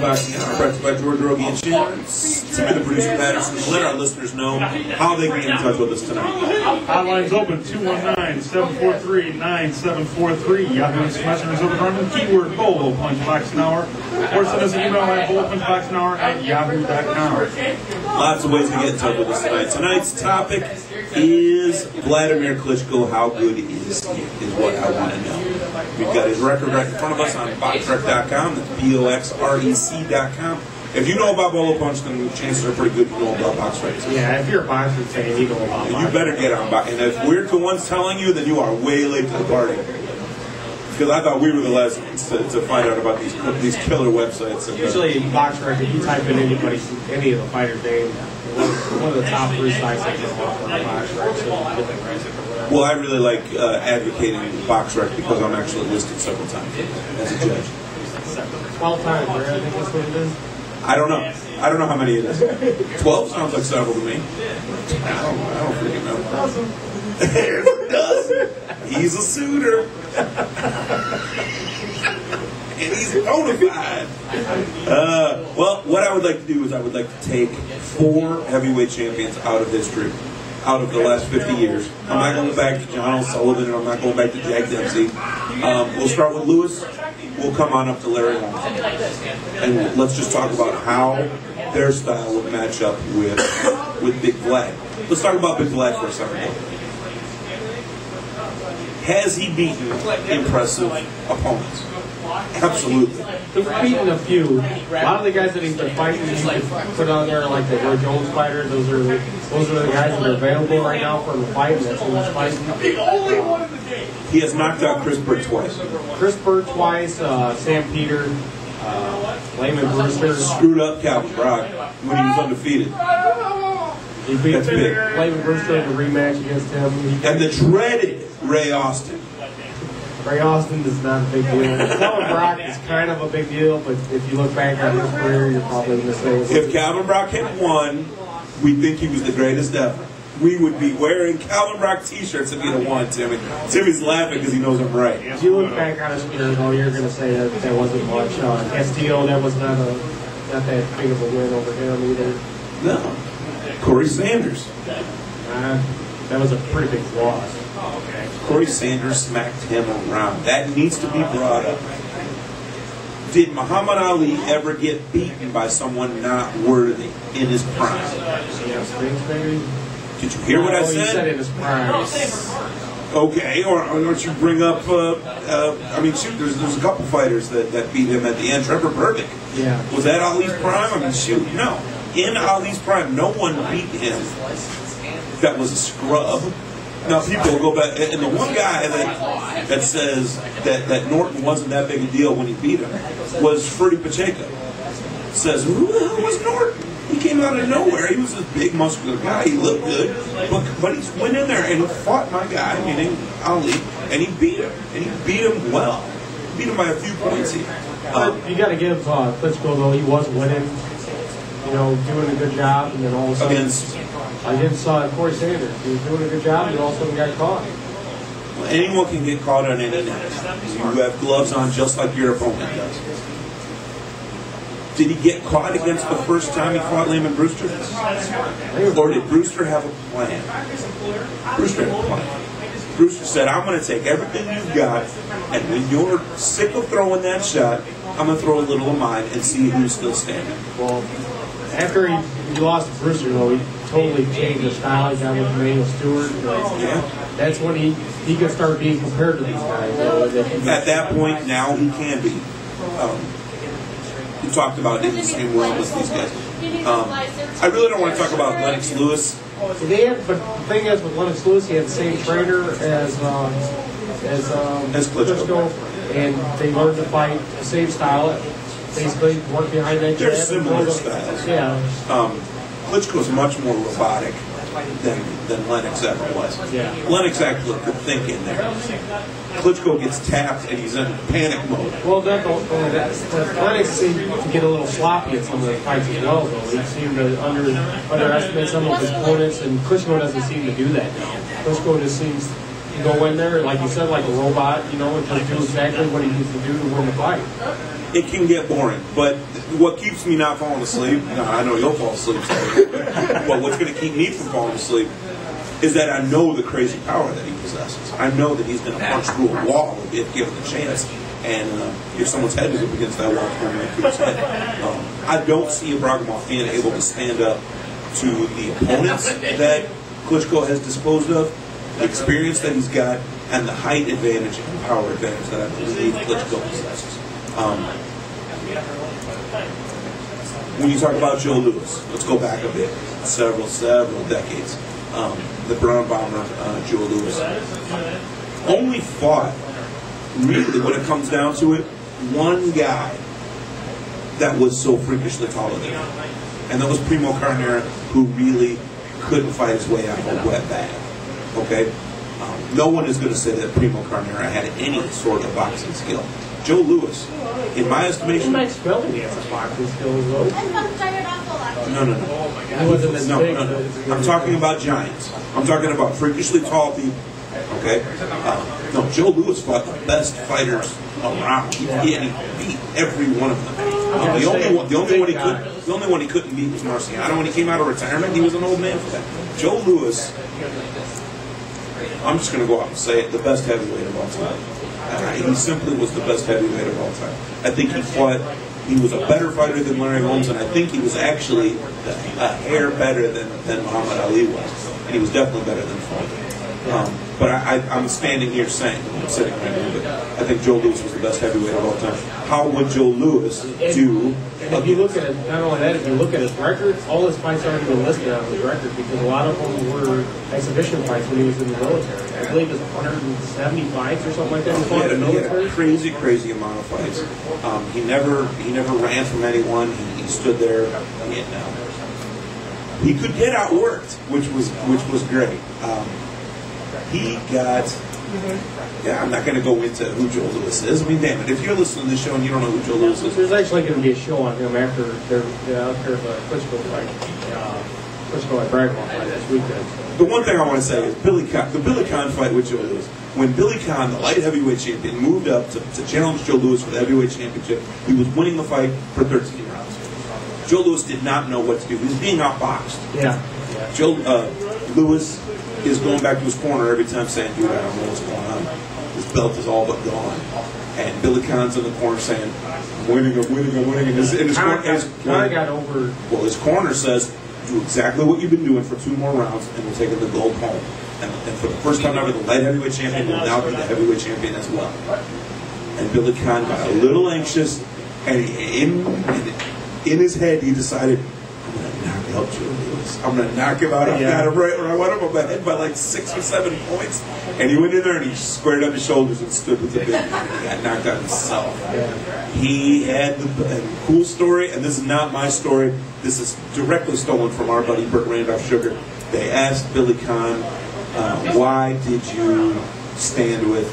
Boxing Hour, brought to you by George Rogie Insurance. Timmy, the producer, Patterson. Let our listeners know how they can get in touch with us tonight. Hotline's open, 219-743-9743. Yahoo Messenger's open on the keyword Bolo Punch Boxing Hour. Or send us an email at bolopunchboxinghour@yahoo.com. Lots of ways to get in touch with us tonight. Tonight's topic is Wladimir Klitschko. How good is he? Is what I want to know. We've got his record right in front of us on boxrec.com. That's BOXREC.com. If you know about Bolo Punch, then the chances are pretty good you know about BoxRec. Yeah, if you're a boxing fan, you know about boxing. You better get on boxing. And if we're the ones telling you, then you are way late to the party. Because I thought we were the last ones to find out about these killer websites. Usually in BoxRec, if you type in any of the fighters' name, one of the top 3 sites that come up on BoxRec. Well, I really like advocating BoxRec because I'm actually listed several times as a judge. 12 times, right? I think that's what it is. I don't know. I don't know how many it is. 12 sounds like several to me. I don't freaking know. It does. He's a suitor. And he's bona fide. Well, what I would like to do is I would like to take 4 heavyweight champions out of history, out of the last 50 years. I'm not going back to John O'Sullivan, and I'm not going back to Jack Dempsey. We'll start with Lewis. We'll come on up to Larry Holmes. And let's just talk about how their style would match up with Big Vlad. Let's talk about Big Vlad for a second. Has he beaten impressive opponents? Absolutely. He's beaten a few. A lot of the guys that he's been fighting, he's put on there like the Roy Jones fighters. Those are the guys that are available right now for the fight. That's who he's fighting. He has knocked out Chris Burt twice. Chris Burt twice. Sam Peter. Layman Brewster. Screwed up Calvin Brock when he was undefeated. He beat Layman Brewster in a rematch against him. And the dreaded Ray Austin. Ray Austin is not a big deal. Calvin Brock is kind of a big deal, but if you look back on his career, you're probably going to say... If Calvin Brock had won, we'd think he was the greatest ever. We would be wearing Calvin Brock t-shirts if he'd have won, Timmy. Timmy's laughing because he knows I'm right. If you look back on his career, though, you're going to say that wasn't much. Castillo, that was not that big of a win over him either. No. Corey Sanders. That was a pretty big loss. Corey Sanders smacked him around. That needs to be brought up. Did Muhammad Ali ever get beaten by someone not worthy in his prime? Did you hear what I said? You said in his prime. Okay, or don't you bring up, I mean, shoot, there's a couple fighters that beat him at the end. Trevor Berbick. Yeah. Was that Ali's prime? I mean, shoot, no. In Ali's prime, no one beat him that was a scrub. Now, people will go back, and the one guy that says that Norton wasn't that big a deal when he beat him was Freddie Pacheco. Says, who the hell was Norton? He came out of nowhere. He was this big, muscular guy. He looked good, but he went in there and he fought my guy, meaning Ali, and he beat him. And he beat him well. Beat him by a few points here. You got to give Klitschko, though, he was winning, doing a good job, and then all of a sudden... Against Corey Sanders. He was doing a good job, and all of a sudden got caught. Well, anyone can get caught on any night. You have gloves on just like your opponent does. Did he get caught against the first time he fought Layman Brewster? Or did Brewster have a plan? Brewster had a plan. Brewster said, I'm going to take everything you've got, and when you're sick of throwing that shot, I'm going to throw a little of mine and see who's still standing. Well, after he lost to Brewster, though, he totally changed his style. He got with Emmanuel Stewart. Yeah. That's when he could start being compared to these guys. At that point, now he can be. We talked about in the same realm as these guys. I really don't want to talk about Lennox Lewis. But the thing is, with Lennox Lewis, he had the same trainer as Klitschko, and they learned to fight the same style. Basically, work behind that. They're similar styles. Yeah. Klitschko's much more robotic than Lennox ever was. Yeah. Lennox actually could think in there. Klitschko gets tapped and he's in panic mode. Well, Lennox seemed to get a little sloppy at some of the fights as well, though. He seemed to underestimate some of his opponents, and Klitschko doesn't seem to do that now. Klitschko just seems You go in there, like you said, like a robot, you know, and just do exactly what he needs to do to win the fight. It can get boring, but what keeps me not falling asleep, I know you'll fall asleep, but what's going to keep me from falling asleep is that I know the crazy power that he possesses. I know that he's going to punch through a wall if given the chance. And if someone's head is up against that wall, it's going to make his head. I don't see Ibragimov able to stand up to the opponents that Klitschko has disposed of, the experience that he's got, and the height advantage and power advantage that I believe Klitschko possesses. When you talk about Joe Louis, let's go back a bit, several decades. The Brown Bomber, Joe Louis, only fought, really, when it comes down to it, one guy that was so freakishly taller than him. And that was Primo Carnera, who really couldn't fight his way out of a wet bag. Okay? No one is going to say that Primo Carnera had any sort of boxing skill. Joe Louis, in my estimation... He might spell he has boxing skills, though. No. I'm talking about giants. I'm talking about freakishly tall people. Okay? No, Joe Louis fought the best fighters around. He beat every one of them. The only one he couldn't beat was Marciano. When he came out of retirement, he was an old man for that. Joe Louis, I'm just going to go out and say it, the best heavyweight of all time. He simply was the best heavyweight of all time. I think he was a better fighter than Larry Holmes, and I think he was actually a hair better than Muhammad Ali was. And he was definitely better than Foreman. But I'm standing here saying, I'm sitting right here, but I think Joe Louis was the best heavyweight of all time. How would Joe Louis do? And if you look at it, not only that, if you look at his record, all his fights aren't even listed on his record because a lot of them were exhibition fights when he was in the military. I believe it was 170 fights or something like that. He fought in the military. He had a crazy amount of fights. He never ran from anyone. He stood there. He could get outworked, which was great. He got, I'm not going to go into who Joe Louis is. I mean, damn it, if you're listening to this show and you don't know who Joe Louis is. There's actually going to be a show on him after the Klitschko fight. Klitschko at Bragmont fight this weekend. The one thing I want to say is the Billy Conn fight with Joe Louis. When Billy Conn, the light heavyweight champion, moved up to challenge Joe Louis for the heavyweight championship, he was winning the fight for 13 rounds. Joe Louis did not know what to do. He was being outboxed. Yeah. Joe Louis is going back to his corner every time saying, dude, I don't know what's going on. His belt is all but gone. And Billy Conn's in the corner saying, I'm winning. And his corner got over. Well, his corner says, do exactly what you've been doing for 2 more rounds, and we're taking the gold home. And for the first time ever, the light heavyweight champion will now be the heavyweight champion as well. And Billy Conn got a little anxious, and in his head, he decided, I'm going to knock out Joe Louis. I'm going to knock him out. I got him right where I want him on my head by like 6 or 7 points. And he went in there and he squared up his shoulders and stood with the big man. He got knocked out himself. He had the cool story, and this is not my story. This is directly stolen from our buddy Burt Randolph Sugar. They asked Billy Conn, why did you stand with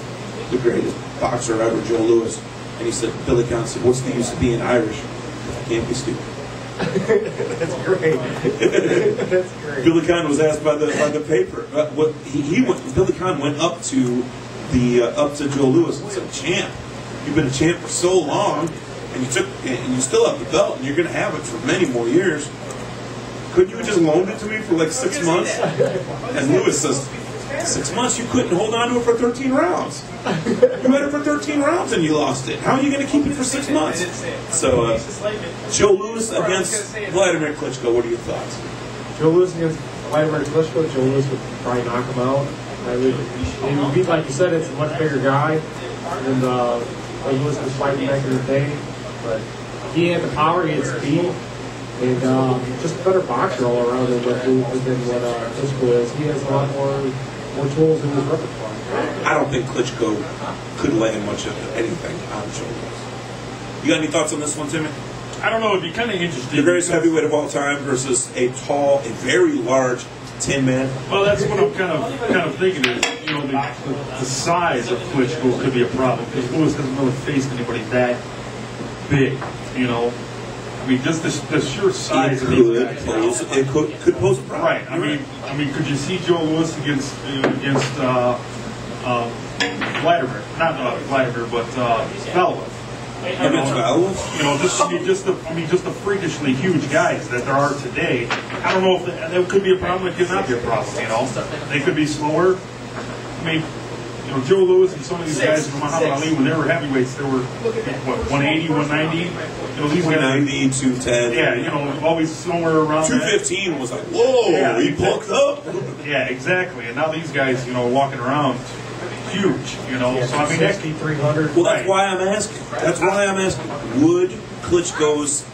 the greatest boxer ever, Joe Louis? And he said, Billy Conn said, what's the use of being Irish if I can't be stupid? That's great. That's great. Billy Conn was asked by the paper. Billy Conn went up to Joe Louis and said, "Champ, you've been a champ for so long, and you still have the belt, and you're going to have it for many more years. Couldn't you have just loaned it to me for like 6 months?" And Louis says, 6 months? You couldn't hold on to it for 13 rounds. You had it for 13 rounds and you lost it. How are you going to keep it for 6 months? So, Joe Louis against Wladimir Klitschko, what are your thoughts? Joe Louis against Wladimir Klitschko, Joe Louis would probably knock him out. He would be, like you said, it's a much bigger guy than Louis was fighting back in the day. But he had the power, he had speed, and just a better boxer all around than what Klitschko is. He has a lot more tools in his repertoire. I don't think Klitschko could land much of anything on Joe Louis. You got any thoughts on this one, Timmy? I don't know. It'd be kind of interesting. The greatest heavyweight of all time versus a very large tin man. Well, that's what I'm kind of thinking is, the size of Klitschko could be a problem because Louis hasn't really faced anybody that big. I mean, just the sheer size of these guys. It could pose a problem. Right. I mean, could you see Joe Louis against Vladimir, not Vladimir, but Valov. You know, just the freakishly huge guys that there are today. I don't know if that could be a problem. It could not be a problem. You know, they could be slower. I mean, you know, Joe Louis and some of these guys, Muhammad Ali, when they were heavyweights, they were what 180, 190. You know, these 190, guys, 210. Yeah, you know, always somewhere around 215 was like, whoa, yeah, he bulked up. Yeah, exactly. And now these guys, you know, walking around. Huge, you know. Yeah, so I mean, 300. Well, that's why I'm asking. That's why I'm asking. Would Klitschko's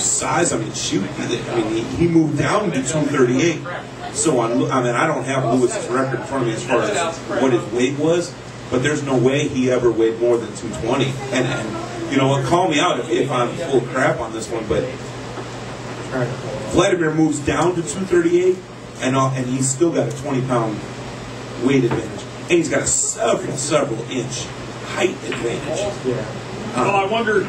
size? I mean, shoot. He moved down to 238. So I mean, I don't have Lewis's record in front of me as far as what his weight was, but there's no way he ever weighed more than 220. And you know what? Call me out if I'm full of crap on this one, but Vladimir moves down to 238, and he's still got a 20-pound weight advantage. And he's got a several inch height advantage. Yeah. Well, I wonder,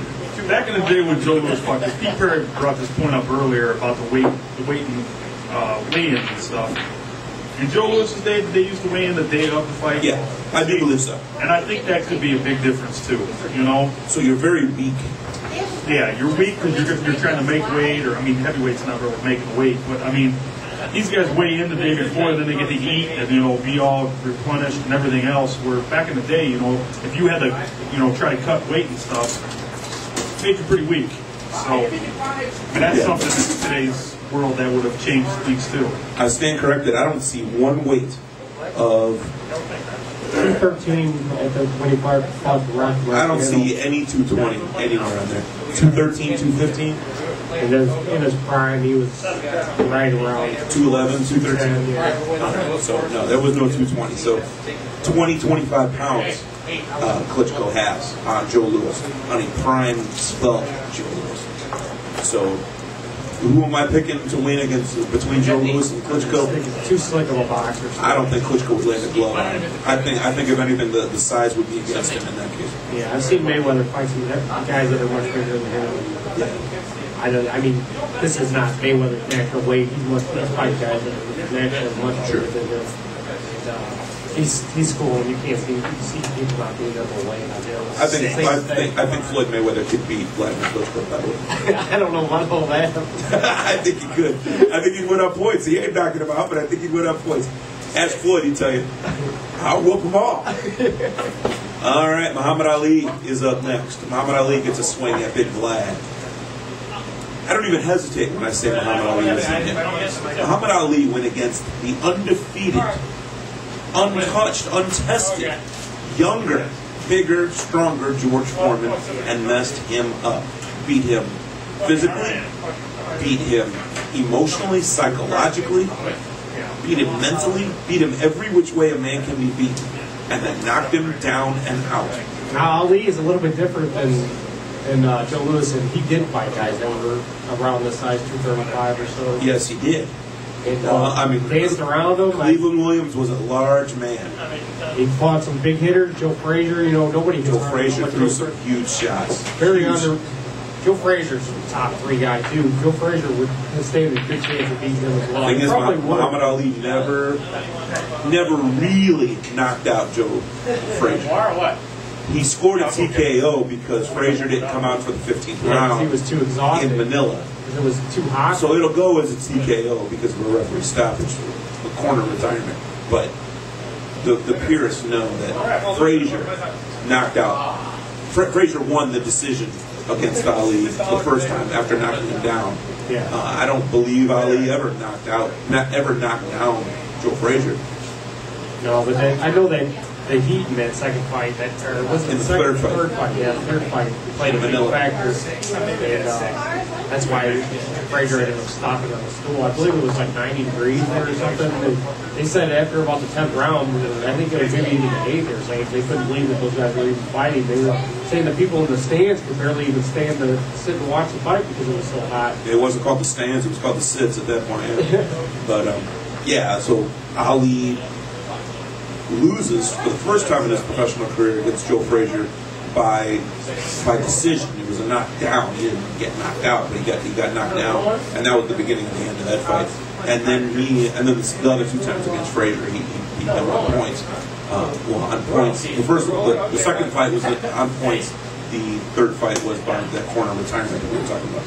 back in the day when Joe Louis fought, Steve Perry brought this point up earlier about the weight and weigh-ins and stuff. In Joe Louis's day, did they used to weigh in the day of the fight? Yeah, I do believe so. And I think that could be a big difference too. You know. So you're very weak. Yeah, you're weak because you're trying to make weight, or I mean, heavyweight's not really making weight, but I mean. These guys weigh in the day before, then they get to eat and, you know, be all replenished and everything else. Where back in the day, you know, if you had to, you know, try to cut weight and stuff, it made you pretty weak. So, I mean, that's something in today's world that would have changed things too. I stand corrected. I don't see one weight of 213 at the 25 fought the Rock. I don't see any 220 anywhere on there. 213, 215. And in his prime, he was right around 211, 213. Yeah. So, no, there was no 220. So, 20, 25 pounds Klitschko has on Joe Louis, on a prime spell Joe Louis. So, who am I picking to win between Joe Louis and Klitschko? He's too slick of a boxer. I don't think Klitschko would land a glove on him. I think if anything, the size would be against him in that case. Yeah, I've seen Mayweather fight some guys that are much bigger than him. Yeah. I mean, this is not Mayweather's natural weight. He's fight guys that are naturally much bigger than him. And, he's cool, and you can't see people not being able to weigh. I think Floyd Mayweather could beat Wladimir Klitschko, by the way. I don't know about all that. I think he could. I think he'd win up points. He ain't knocking him out, but I think he'd win up points. Ask Floyd, he'd tell you, I'll whoop them all. All right, Muhammad Ali is up next. Muhammad Ali gets a swing at Big Vlad. I don't even hesitate when I say Muhammad Ali was in him. Muhammad Ali went against the undefeated, untouched, untested, younger, bigger, stronger George Foreman and messed him up. Beat him physically, beat him emotionally, psychologically, beat him mentally, beat him every which way a man can be beaten, and then knocked him down and out. Now, Ali is a little bit different than Joe Louis, and he did fight guys that were around this size, 235 or so. Yes, he did. And, I mean, danced around him. Cleveland Williams was a large man. He fought some big hitters. Joe Frazier, you know, nobody. Joe Frazier threw some huge shots. Very under. Joe Frazier's a top 3 guy too. Joe Frazier would stand a good chance of beating him as well. The thing is, Muhammad Ali never really knocked out Joe Frazier. He scored a TKO because Frazier didn't come out for the 15th round. He was too exhausted in Manila. It was too hot. So it'll go as a TKO because of a referee stoppage, a corner retirement. But the purists know that Frazier knocked out. Frazier won the decision against Ali the first time after knocking him down. Yeah. I don't believe Ali ever knocked down Joe Frazier. No, but then I know that the heat in that second fight, was in the third fight. Yeah, the third fight played a big factor. And that's why Frazier ended up stopping on the stool. I believe it was like 90 degrees there or something. And they said after about the 10th round, I think it was maybe even the 8th, they were saying they couldn't believe that those guys were even fighting. They were saying the people in the stands could barely even stand to sit and watch the fight because it was so hot. It wasn't called the stands, it was called the sits at that point. But, yeah, so Ali loses for the first time in his professional career against Joe Frazier by decision. It was a knockdown. He didn't get knocked out, but he got knocked down, and that was the beginning of the end of that fight. And then the other 2 times against Frazier, he won points. Well, on points. The second fight was on points. The third fight was by that corner retirement that we were talking about.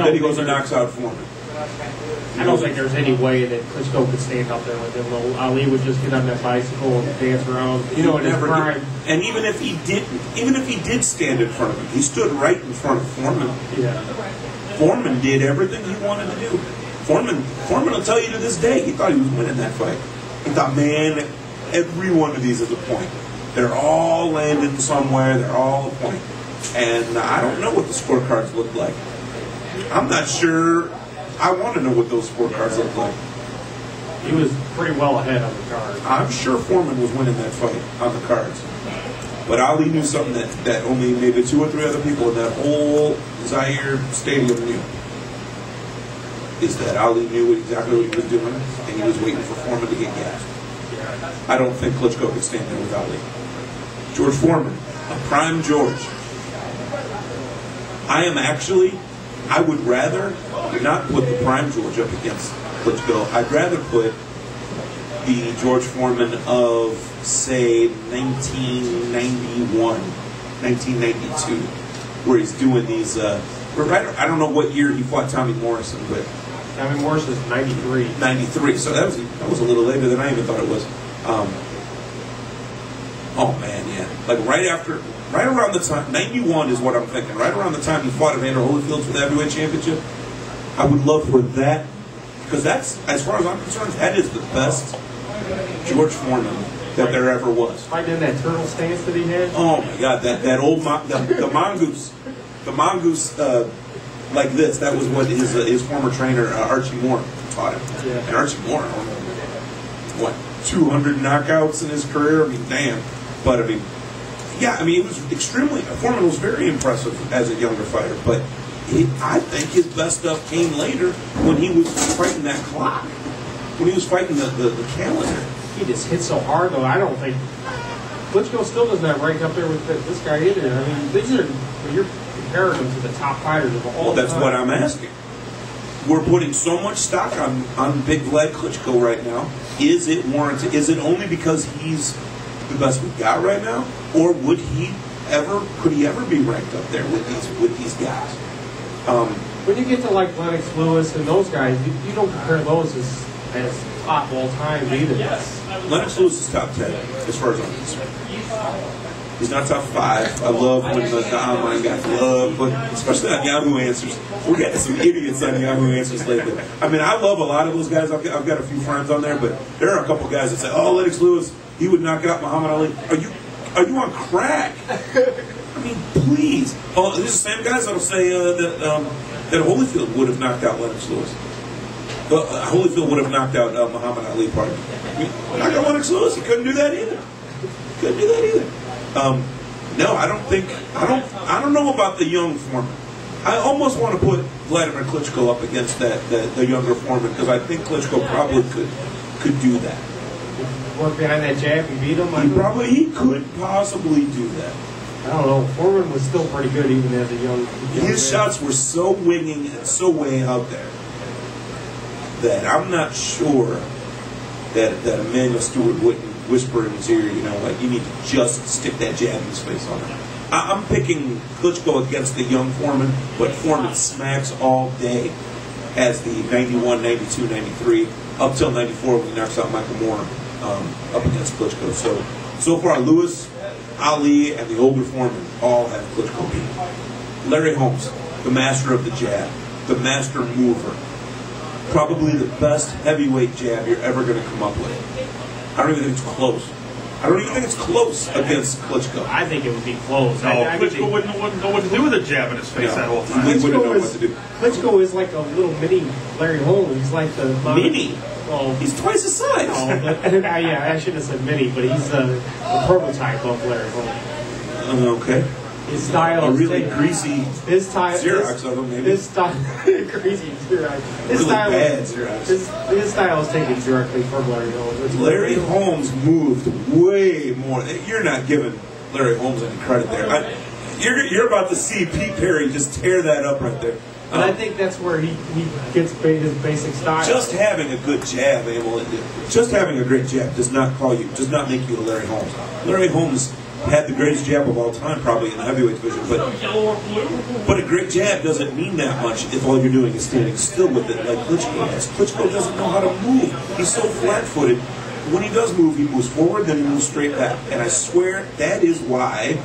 Then he goes and knocks out Foreman. I don't think there's any way that Klitschko could stand up there with him. Ali would just get on that bicycle and dance around, in his prime. And even if he did stand in front of him, he stood right in front of Foreman. Yeah. Foreman did everything he wanted to do. Foreman will tell you to this day, he thought he was winning that fight. He thought, man, every one of these is a point. They're all landing somewhere. They're all a point. And I don't know what the scorecards look like. I'm not sure. I want to know what those scorecards look like. He was pretty well ahead on the card. I'm sure Foreman was winning that fight on the cards. But Ali knew something that only maybe 2 or 3 other people in that whole Zaire stadium knew. Is that Ali knew exactly what he was doing, and he was waiting for Foreman to get gassed. I don't think Klitschko could stand there with Ali. George Foreman, a prime George. I would rather not put the prime George up against Klitschko. I'd rather put the George Foreman of, say, 1991, 1992, where he's doing these, I don't know what year he fought Tommy Morrison, but Tommy Morrison is 93. 93, so that was a little later than I even thought it was. Oh man, yeah. Like right around the time, 91 is what I'm thinking, right around the time he fought Evander Holyfield for the heavyweight championship. I would love for that, because that's, as far as I'm concerned, that is the best George Foreman that there ever was. Fighting in that turtle stance that he had? Oh my God, that old, the mongoose like this, that was what his former trainer, Archie Moore, taught him. Yeah. And Archie Moore, 200 knockouts in his career? I mean, damn. But I mean, yeah, I mean, it was extremely, Foreman was very impressive as a younger fighter, but I think his best stuff came later when he was fighting that clock, when he was fighting the calendar. He just hit so hard, though. I don't think Klitschko still doesn't have rank up there with this guy either. I mean, these are, when you're comparing them to the top fighters of all time. Well, that's what I'm asking. We're putting so much stock on Big Vlad Klitschko right now. Is it warranted? Is it only because he's the best we've got right now, or could he ever be ranked up there with these guys? When you get to like Lennox Lewis and those guys, you don't compare those as top of all time either. Yes. Lennox Lewis is top 10 as far as I'm concerned. He's not top 5. I love when the online guys love, but especially on Yahoo Answers. We're getting some idiots on Yahoo Answers lately. I mean, I love a lot of those guys. I've got a few friends on there, but there are a couple guys that say, "Oh, Lennox Lewis, he would knock out Muhammad Ali." Are you on crack? I mean, please. Oh, these are the same guys that'll say that Holyfield would have knocked out Lennox Lewis. Holyfield would have knocked out Muhammad Ali. Pardon me. I mean, knock out Lennox Lewis. He couldn't do that either. No, I don't know about the young Foreman. I almost want to put Wladimir Klitschko up against the younger Foreman, because I think Klitschko probably could do that. Work behind that jab and beat him. He could possibly do that. I don't know. Foreman was still pretty good even as a young His man. shots were so winging and so way out there that I'm not sure that Emmanuel Stewart wouldn't whisper in his ear, like, you need to just stick that jab in his face on him. I'm picking Klitschko against the young Foreman, but Foreman smacks all day as the 91, 92, 93, up till 94 when he knocks out Michael Moore up against Klitschko. So far, Lewis, Ali, and the older Foreman all have Klitschko beat. Larry Holmes, the master of the jab, the master mover, probably the best heavyweight jab you're ever going to come up with. I don't even think it's close. I don't even think it's close against Klitschko. I think it would be close. No, Klitschko wouldn't know what to do with a jab in his face at all times. He wouldn't know what to do. Klitschko is like a little mini Larry Holmes. He's like the mini. Well, he's twice his size. Yeah, I shouldn't have said mini, but he's a prototype of Larry Holmes. Okay. His style a really is greasy Xerox of him, maybe. His style, greasy Xerox. His really style, bad Xerox. His style is taken directly from Larry Holmes. Larry Holmes moved way more. You're not giving Larry Holmes any credit there. You're about to see Pete Perry just tear that up right there. And I think that's where he gets his basic style. Just having a good jab, just having a great jab does not make you a Larry Holmes. Larry Holmes had the greatest jab of all time, probably in the heavyweight division, but a great jab doesn't mean that much if all you're doing is standing still with it, like Klitschko does. Klitschko doesn't know how to move. He's so flat-footed. When he does move, he moves forward, then he moves straight back. And I swear that is why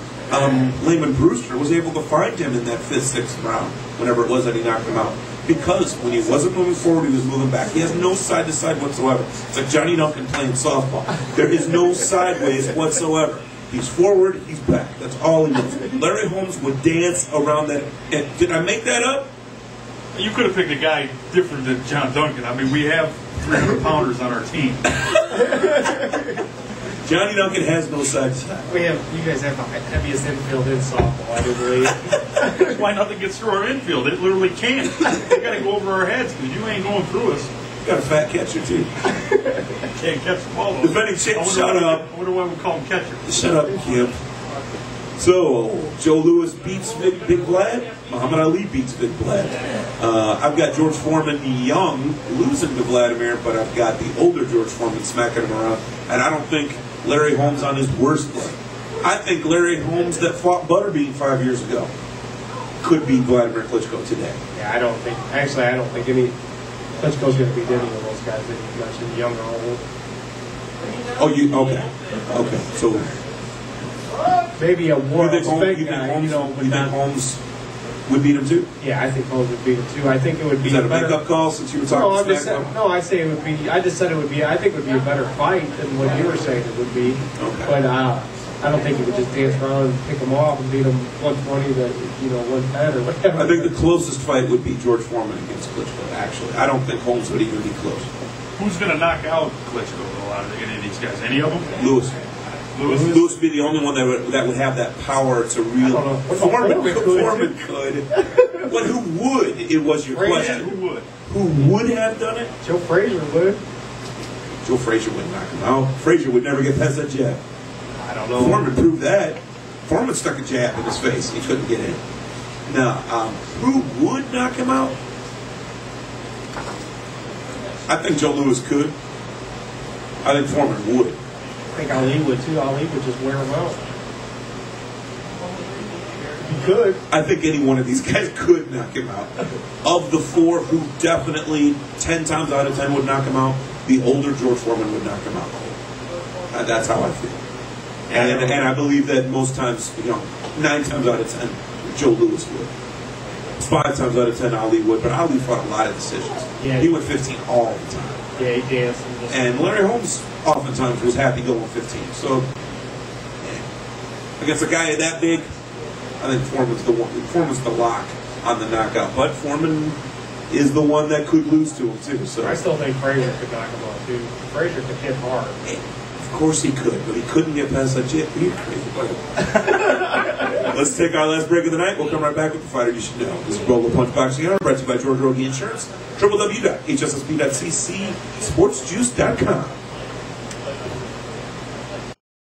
Lehman Brewster was able to find him in that 5th, 6th round, whenever it was that he knocked him out. Because when he wasn't moving forward, he was moving back. He has no side-to-side whatsoever. It's like Johnny Duncan playing softball. There is no sideways whatsoever. He's forward, he's back. That's all he knows. Larry Holmes would dance around that. And did I make that up? You could have picked a guy different than John Duncan. I mean, we have 300-pounders on our team. Johnny Duncan has no side to side. You guys have the heaviest infield in softball, I do believe. That's why nothing gets through our infield. It literally can't. We got to go over our heads because you ain't going through us. You got a fat catcher too. Can't catch the ball. Defending champ, shut up. I wonder why we call him catcher. Shut up, Kim. So, Joe Louis beats Big Vlad. Muhammad Ali beats Big Vlad. I've got George Foreman young losing to Vladimir, but I've got the older George Foreman smacking him around. And I don't think Larry Holmes on his worst day. I think Larry Holmes that fought Butterbean 5 years ago could beat Wladimir Klitschko today. Yeah, I don't think any Klitschko's going to beat any of those guys that you mentioned, young or old. Oh, okay. So maybe a war big guy, Holmes would beat him too? Yeah, I think Holmes would beat him too. I think it would be Is that a makeup call since you were talking I say it would be. I just said it would be. I think it would be a better fight than what you were saying it would be. Okay. But I don't think he would just dance around and pick him off and beat him 120 to 110 or whatever. I think the closest fight would be George Foreman against Klitschko. Actually, I don't think Holmes would even be close. Who's going to knock out Klitschko? A lot of any of these guys. Any of them? Lewis would be the only one that would have that power to really. Foreman could. But who would? It was your question. Who would? Who would have done it? Joe Frazier would. Joe Frazier would knock him out. Frazier would never get past that jab. I don't know. Foreman proved that. Foreman stuck a jab in his face. He couldn't get in. Now, who would knock him out? I think Joe Louis could. I think Foreman would. I think Ali would too. Ali would just wear him out. He could. I think any one of these guys could knock him out. Of the four who definitely 10 times out of 10 would knock him out, the older George Foreman would knock him out. That's how I feel. And I believe that most times, 9 times out of 10, Joe Louis would. 5 times out of 10, Ali would. But Ali fought a lot of decisions. Yeah. He went 15 all the time. Yeah, he danced. And Larry Holmes oftentimes was happy going 15. So, against a guy that big, I think Foreman's the lock on the knockout. But Foreman is the one that could lose to him, too. So I still think Frazier could knock him out, too. Frazier could hit hard. Of course he could, but he couldn't get past that jab. You're crazy. Let's take our last break of the night. We'll come right back with the fighter you should know. This is Bolo Punch Boxing Hour, brought to you by George Rogie Insurance, www.hssb.cc, sportsjuice.com.